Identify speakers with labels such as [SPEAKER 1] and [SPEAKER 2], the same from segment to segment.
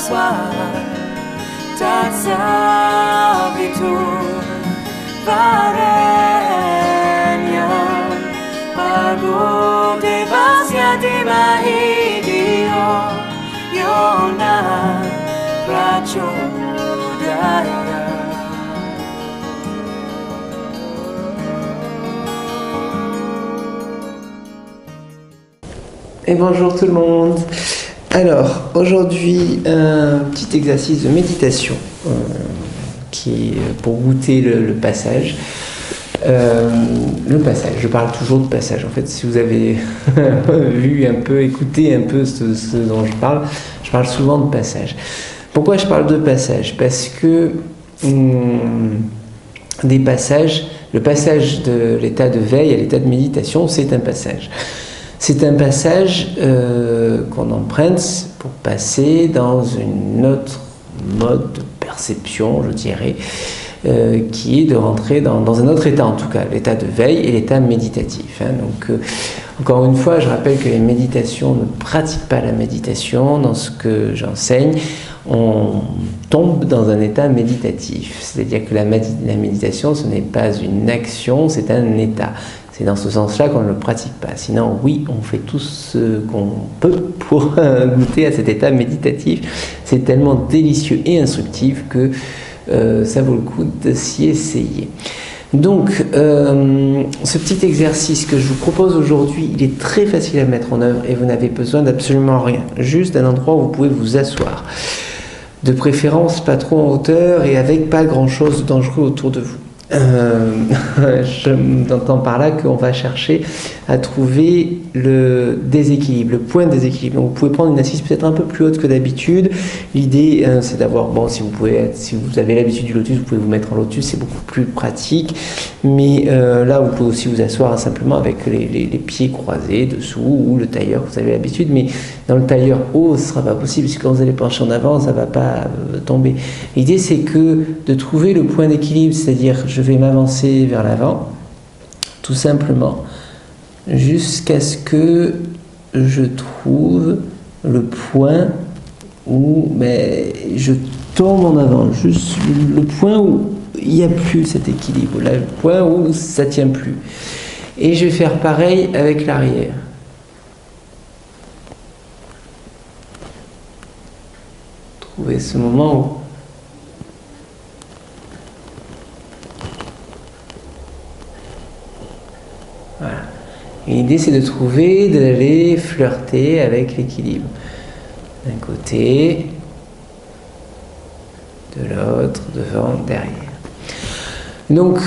[SPEAKER 1] ta servitur varenia pago devasia de mahidio yona prachodaya.
[SPEAKER 2] Et bonjour tout le monde. Alors, aujourd'hui, un petit exercice de méditation qui est pour goûter le passage. Le passage, je parle toujours de passage. En fait, si vous avez vu un peu, écouté un peu ce dont je parle souvent de passage. Pourquoi je parle de passage? Parce que des passages, le passage de l'état de veille à l'état de méditation, c'est un passage. C'est un passage qu'on emprunte pour passer dans une autre mode de perception, je dirais, qui est de rentrer dans un autre état, en tout cas, l'état de veille et l'état méditatif. Donc, encore une fois, je rappelle que les méditations ne pratiquent pas la méditation. Dans ce que j'enseigne, on tombe dans un état méditatif. C'est-à-dire que la méditation, ce n'est pas une action, c'est un état. C'est dans ce sens-là qu'on ne le pratique pas. Sinon, oui, on fait tout ce qu'on peut pour goûter à cet état méditatif. C'est tellement délicieux et instructif que ça vaut le coup de s'y essayer. Donc, ce petit exercice que je vous propose aujourd'hui, il est très facile à mettre en œuvre et vous n'avez besoin d'absolument rien. Juste d'un endroit où vous pouvez vous asseoir. De préférence, pas trop en hauteur et avec pas grand-chose de dangereux autour de vous. J'entends par là qu'on va chercher à trouver le déséquilibre, le point de déséquilibre. Donc vous pouvez prendre une assise peut-être un peu plus haute que d'habitude. L'idée c'est d'avoir, bon, si vous avez l'habitude du lotus, vous pouvez vous mettre en lotus, c'est beaucoup plus pratique. Mais là vous pouvez aussi vous asseoir simplement avec les pieds croisés dessous ou le tailleur, vous avez l'habitude. Mais dans le tailleur haut, ce ne sera pas possible, parce que quand vous allez pencher en avant, ça ne va pas tomber. L'idée c'est que de trouver le point d'équilibre, c'est-à-dire je vais m'avancer vers l'avant, tout simplement, jusqu'à ce que je trouve le point où je tombe en avant, juste le point où il n'y a plus cet équilibre, là, le point où ça ne tient plus. Et je vais faire pareil avec l'arrière. Trouver ce moment où voilà. L'idée c'est d'aller flirter avec l'équilibre. D'un côté, de l'autre, devant, derrière. Donc,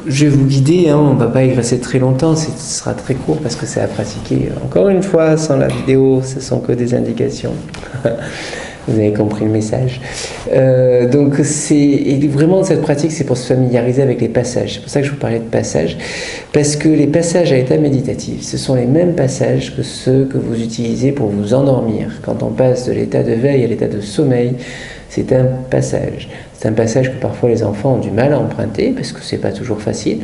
[SPEAKER 2] je vais vous guider, on ne va pas y rester très longtemps, ce sera très court parce que c'est à pratiquer. Encore une fois, sans la vidéo, ce ne sont que des indications. Vous avez compris le message. Donc, vraiment cette pratique, c'est pour se familiariser avec les passages. C'est pour ça que je vous parlais de passages. Parce que les passages à état méditatif, ce sont les mêmes passages que ceux que vous utilisez pour vous endormir. Quand on passe de l'état de veille à l'état de sommeil, c'est un passage. C'est un passage que parfois les enfants ont du mal à emprunter, parce que c'est pas toujours facile.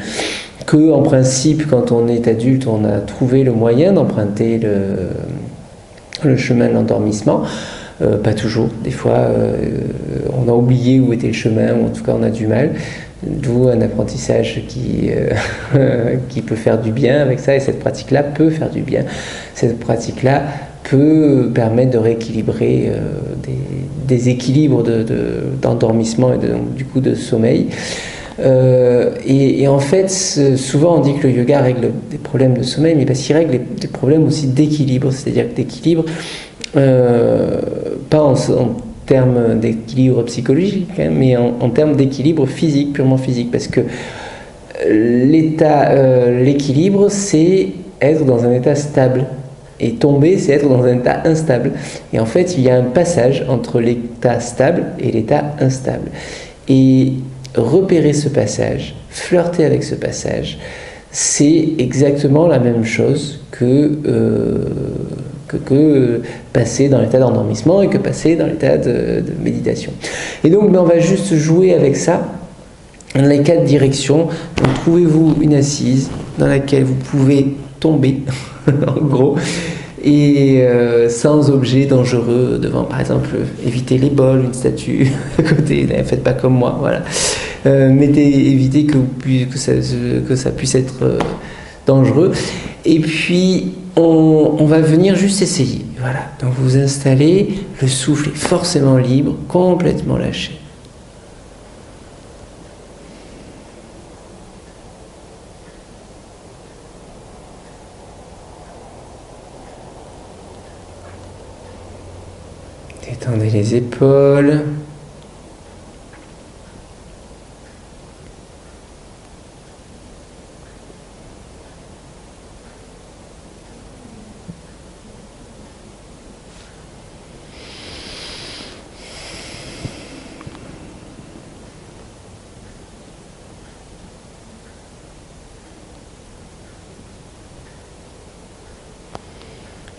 [SPEAKER 2] Que, en principe, quand on est adulte, on a trouvé le moyen d'emprunter le chemin de l'endormissement. Pas toujours, des fois on a oublié où était le chemin, ou en tout cas on a du mal, d'où un apprentissage qui peut faire du bien avec ça, et cette pratique-là peut faire du bien. Cette pratique-là peut permettre de rééquilibrer des équilibres d'endormissement et du coup de sommeil. Et en fait, souvent on dit que le yoga règle des problèmes de sommeil, mais parce qu'il règle des problèmes aussi d'équilibre, c'est-à-dire que d'équilibre, pas en termes d'équilibre psychologique, mais en termes d'équilibre physique, purement physique, parce que l'équilibre, c'est être dans un état stable, et tomber, c'est être dans un état instable. Et en fait, il y a un passage entre l'état stable et l'état instable. Et repérer ce passage, flirter avec ce passage, c'est exactement la même chose que passer dans l'état d'endormissement et que passer dans l'état de méditation. Et donc, on va juste jouer avec ça dans les 4 directions. Donc, trouvez-vous une assise dans laquelle vous pouvez tomber, en gros, et sans objet dangereux devant, par exemple, éviter les bols, une statue à côté, ne faites pas comme moi, voilà. Évitez que ça puisse être dangereux. Et puis, on va venir juste essayer, voilà. Donc vous vous installez, le souffle est forcément libre, complètement lâché. Détendez les épaules.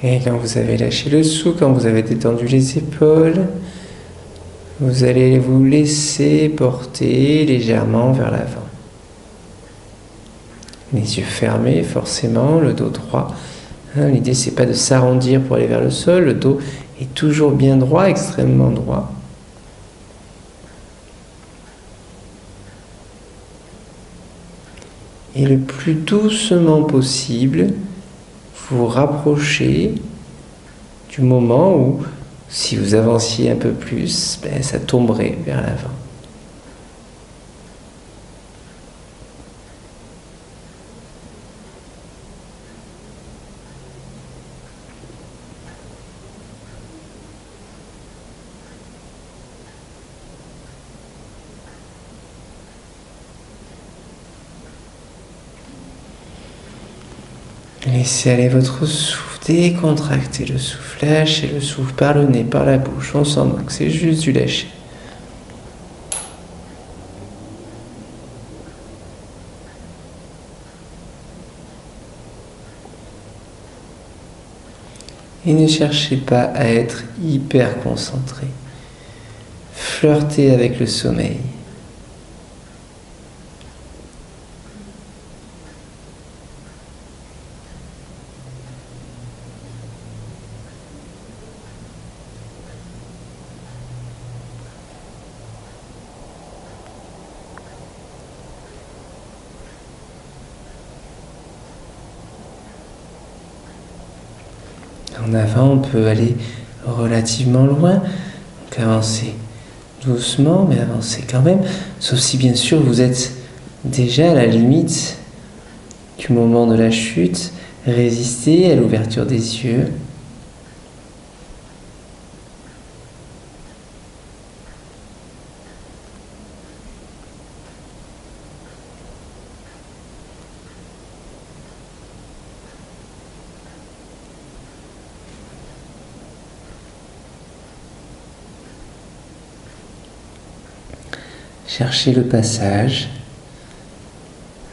[SPEAKER 2] Et quand vous avez lâché le souffle, quand vous avez détendu les épaules, vous allez vous laisser porter légèrement vers l'avant. Les yeux fermés, forcément, le dos droit. L'idée, c'est pas de s'arrondir pour aller vers le sol. Le dos est toujours bien droit, extrêmement droit. Et le plus doucement possible, vous rapprochez du moment où, si vous avanciez un peu plus, ça tomberait vers l'avant. Laissez aller votre souffle, décontractez le souffle, lâchez le souffle par le nez, par la bouche, on s'en moque, c'est juste du lâcher. Et ne cherchez pas à être hyper concentré. Flirtez avec le sommeil. En avant, on peut aller relativement loin, donc avancez doucement, mais avancez quand même, sauf si bien sûr vous êtes déjà à la limite du moment de la chute, résistez à l'ouverture des yeux. Cherchez le passage,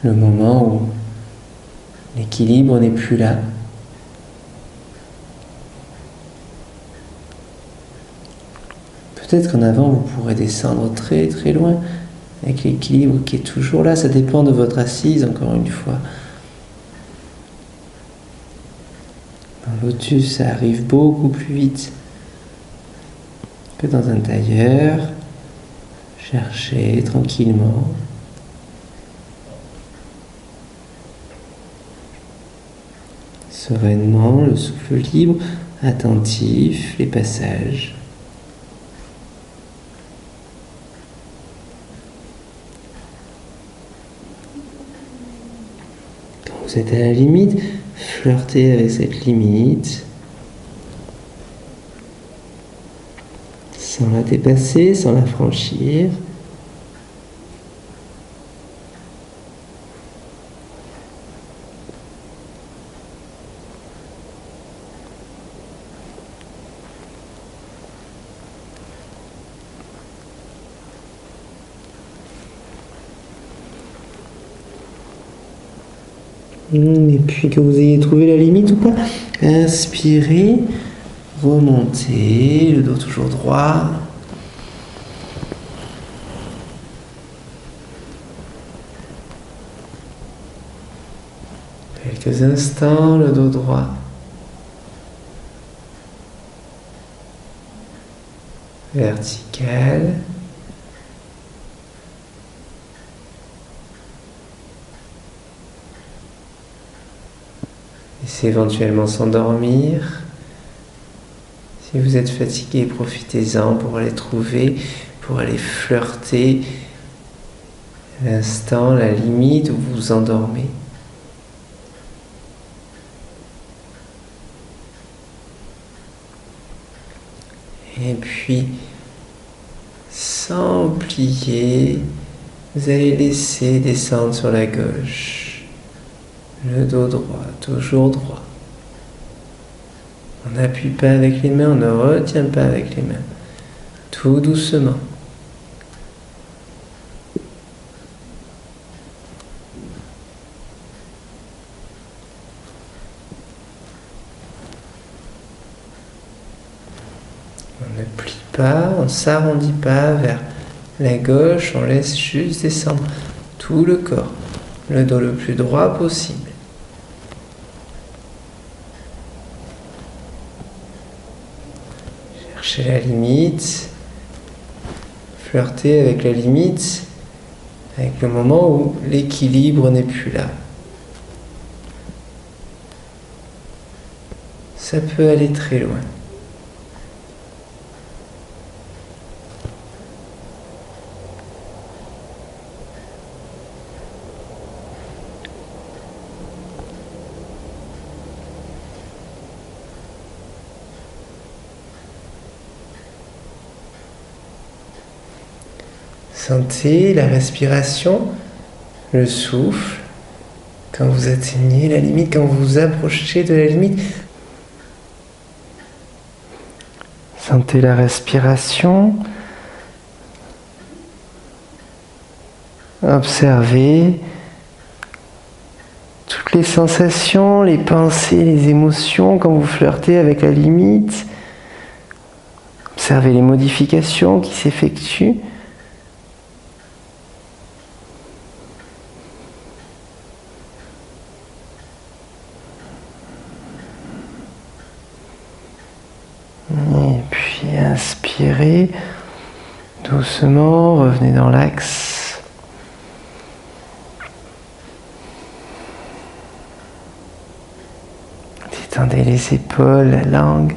[SPEAKER 2] le moment où l'équilibre n'est plus là. Peut-être qu'en avant, vous pourrez descendre très très loin avec l'équilibre qui est toujours là. Ça dépend de votre assise, encore une fois. Dans lotus, ça arrive beaucoup plus vite que dans un tailleur. Cherchez tranquillement. Sereinement, le souffle libre, attentif, les passages. Quand vous êtes à la limite, flirtez avec cette limite. Sans la dépasser, sans la franchir. Et puis que vous ayez trouvé la limite ou pas, inspirez, remontez, le dos toujours droit. Quelques instants, le dos droit. verticale. Laissez éventuellement s'endormir. Si vous êtes fatigué, profitez-en pour aller trouver, pour aller flirter l'instant, la limite où vous vous endormez. Et puis, sans plier, vous allez laisser descendre sur la gauche. Le dos droit, toujours droit. On n'appuie pas avec les mains, on ne retient pas avec les mains. Tout doucement. On ne plie pas, on ne s'arrondit pas vers la gauche, on laisse juste descendre tout le corps, le dos le plus droit possible. Cherchez la limite, flirtez avec la limite, avec le moment où l'équilibre n'est plus là. Ça peut aller très loin. Sentez la respiration, le souffle, quand vous atteignez la limite, quand vous vous approchez de la limite. Sentez la respiration. Observez toutes les sensations, les pensées, les émotions quand vous flirtez avec la limite. Observez les modifications qui s'effectuent. Et puis inspirez doucement, revenez dans l'axe. Détendez les épaules, la langue.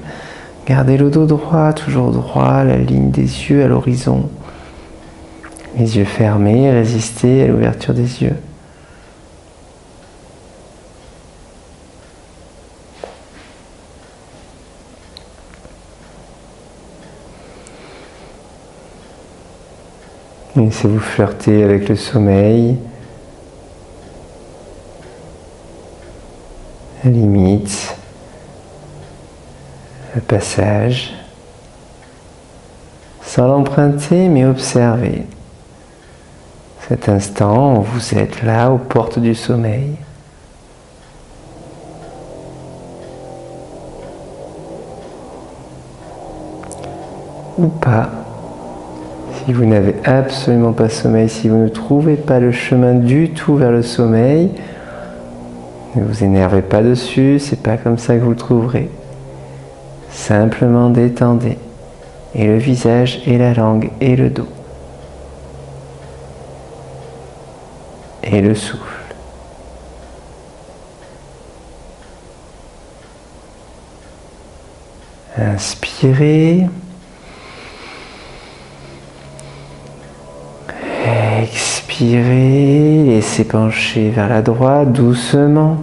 [SPEAKER 2] Gardez le dos droit, toujours droit, la ligne des yeux à l'horizon. Les yeux fermés, résistez à l'ouverture des yeux. Laissez-vous flirter avec le sommeil, la limite, le passage, sans l'emprunter mais observez cet instant où vous êtes là aux portes du sommeil. Ou pas. Si vous n'avez absolument pas sommeil, si vous ne trouvez pas le chemin du tout vers le sommeil, ne vous énervez pas dessus, c'est pas comme ça que vous le trouverez. Simplement détendez, et le visage, et la langue, et le dos, et le souffle. Inspirez. Expirez, laissez pencher vers la droite doucement.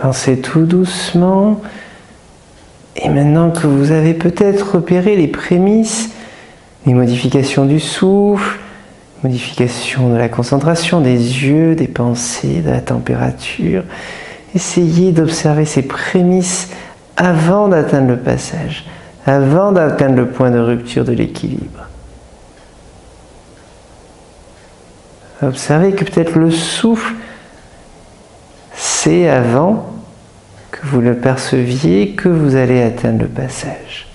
[SPEAKER 2] Avancez tout doucement. Et maintenant que vous avez peut-être repéré les prémices, les modifications du souffle, modification de la concentration des yeux, des pensées, de la température, essayez d'observer ces prémices avant d'atteindre le passage, avant d'atteindre le point de rupture de l'équilibre. Observez que peut-être le souffle, c'est avant que vous le perceviez que vous allez atteindre le passage.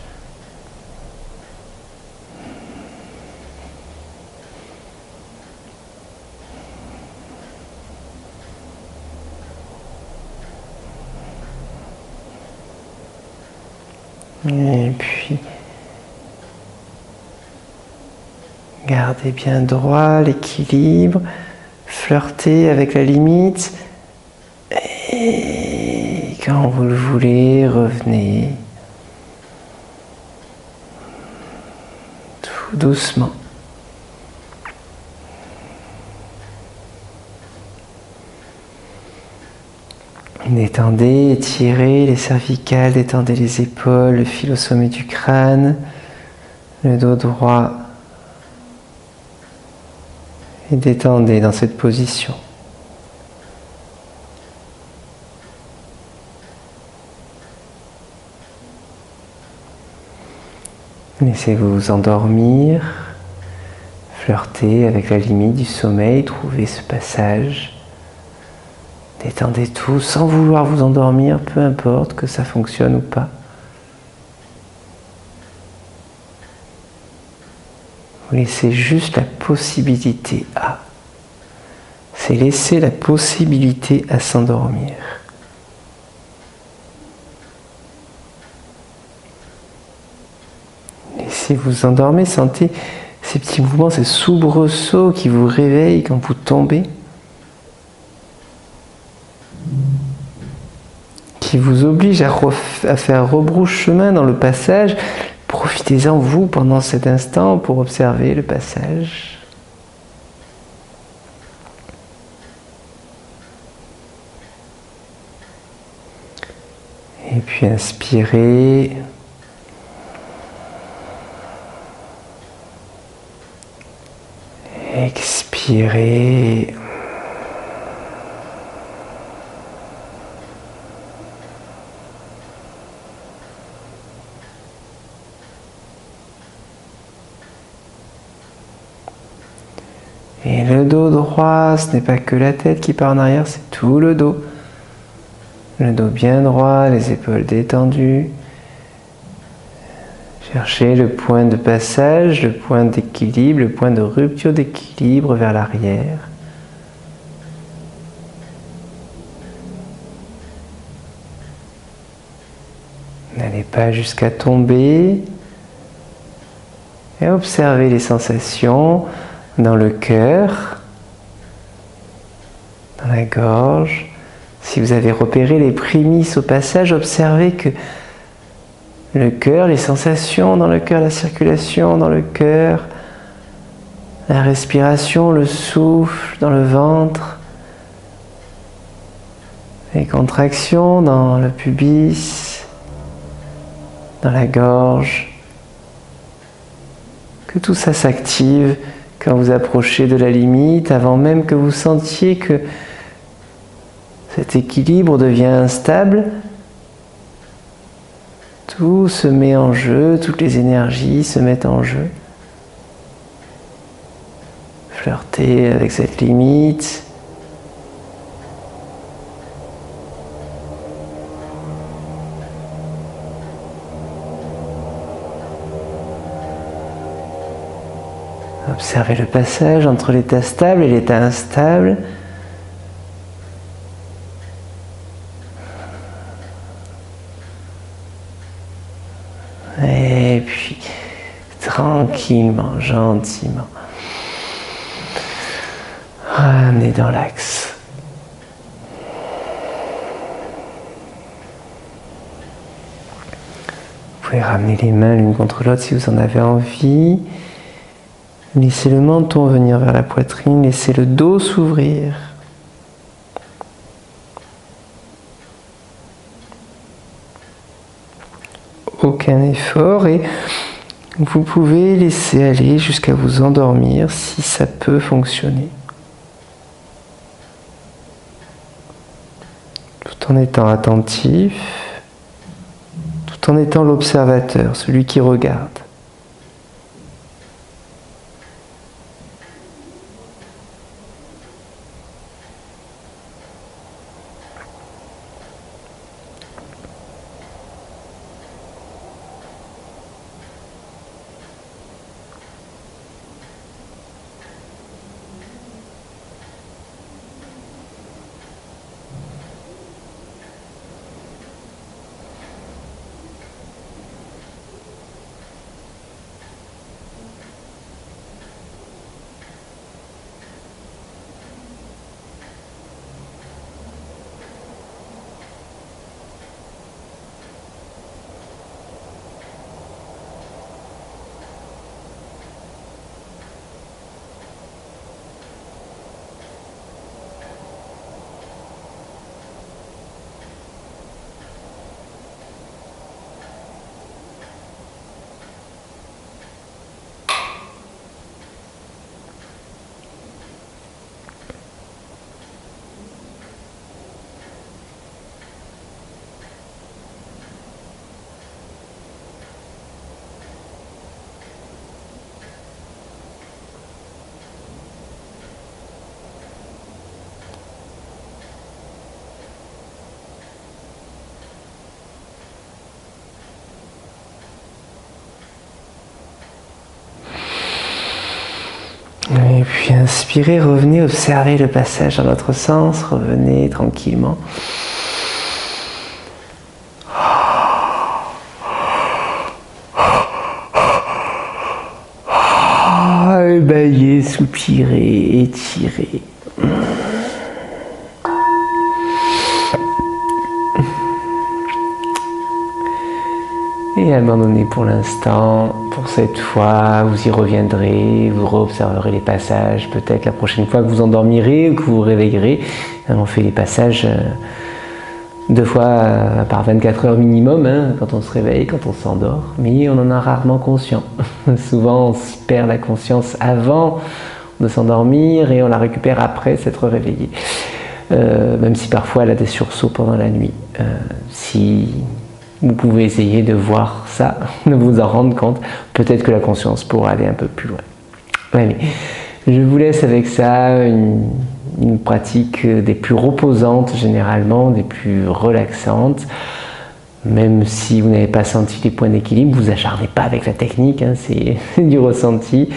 [SPEAKER 2] Et puis, gardez bien droit l'équilibre, flirtez avec la limite, et quand vous le voulez, revenez tout doucement. Détendez, étirez les cervicales, détendez les épaules, le fil au sommet du crâne, le dos droit. Et détendez dans cette position. Laissez-vous vous endormir, flirter avec la limite du sommeil, trouvez ce passage. Détendez tout sans vouloir vous endormir, peu importe que ça fonctionne ou pas. Vous laissez juste la possibilité à. C'est laisser la possibilité à s'endormir. Et si vous endormez, sentez ces petits mouvements, ces soubresauts qui vous réveillent quand vous tombez, qui vous obligent à faire rebrousse chemin dans le passage. Profitez-en vous pendant cet instant pour observer le passage. Et puis inspirez. Expirez. Et le dos droit, ce n'est pas que la tête qui part en arrière, c'est tout le dos. Le dos bien droit, les épaules détendues. Cherchez le point de passage, le point d'équilibre, le point de rupture d'équilibre vers l'arrière. N'allez pas jusqu'à tomber. Et observez les sensations dans le cœur, dans la gorge. Si vous avez repéré les prémices au passage, observez que le cœur, les sensations dans le cœur, la circulation dans le cœur, la respiration, le souffle dans le ventre, les contractions dans le pubis, dans la gorge, que tout ça s'active quand vous approchez de la limite, avant même que vous sentiez que cet équilibre devient instable. Tout se met en jeu, toutes les énergies se mettent en jeu. Flirtez avec cette limite. Observez le passage entre l'état stable et l'état instable. Et puis, tranquillement, gentiment, ramenez dans l'axe. Vous pouvez ramener les mains l'une contre l'autre si vous en avez envie. Laissez le menton venir vers la poitrine, laissez le dos s'ouvrir. Aucun effort et vous pouvez laisser aller jusqu'à vous endormir si ça peut fonctionner. Tout en étant attentif, tout qu'en étant l'observateur, celui qui regarde. Et puis inspirez, revenez observer le passage dans l'autre sens, revenez tranquillement. Baillez, soupirez, étirez. Et abandonnez pour l'instant. Pour cette fois, vous y reviendrez, vous re-observerez les passages. Peut-être la prochaine fois que vous endormirez ou que vous vous réveillerez. On fait les passages 2 fois par 24 heures minimum, hein, quand on se réveille, quand on s'endort. Mais on en a rarement conscience. Souvent, on se perd la conscience avant de s'endormir et on la récupère après s'être réveillé. Même si parfois elle a des sursauts pendant la nuit. Si vous pouvez essayer de voir ça, de vous en rendre compte, peut-être que la conscience pourra aller un peu plus loin. Allez, je vous laisse avec ça, une pratique des plus reposantes généralement, des plus relaxantes. Même si vous n'avez pas senti les points d'équilibre, vous acharnez pas avec la technique, hein, c'est du ressenti.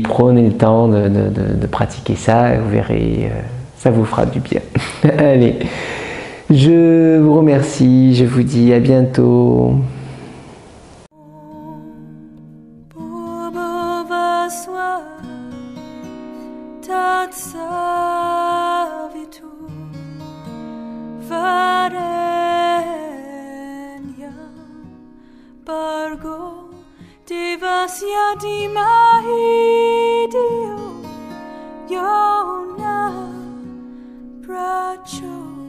[SPEAKER 2] Prenez le temps de pratiquer ça et vous verrez, ça vous fera du bien. Allez, je vous remercie, je vous dis à bientôt.
[SPEAKER 1] Devasya dimahidio yona pracho